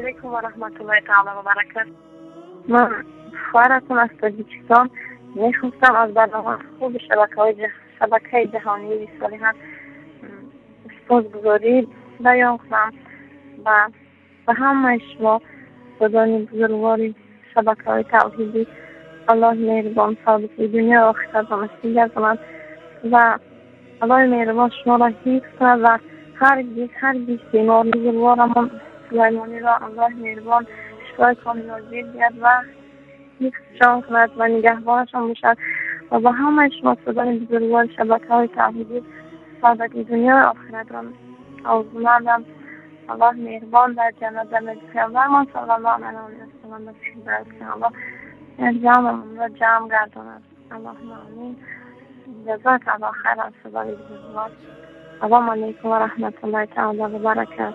علیکم و رحمت الله تعالی و برکاته. من خواهرتون از تاجیکستان میخواستم از برنامه خوب شبکه جهانی صالحان سپاسگزاری بیان کنم و به همه شما خدای بزرگواری شبکه‌های توحیدی الله مهربان ثابت دنیا و آخرت و مسیح گرداند و الله مهربان شما را حفظ کند و هرگز بیمار بزرگوارمان سلیمانی را الله مهربان شفای کامل نازل بیاد و حفظشان کند و نگهبانشان باشد و به همه شما خدای بزرگوار شبکه‌های توحیدی ثابت دنیا و آخرت را آرزومندم. الله مهربان در جنت در پیامبرمان صلی الله علیه و سلم نصیب دارد که الله جمعمون را جمع گرداند. اللهم آمین. جزاک الله خیر از خدای بزرگوار. السلام علیکم و رحمت الله تعالی و برکاته.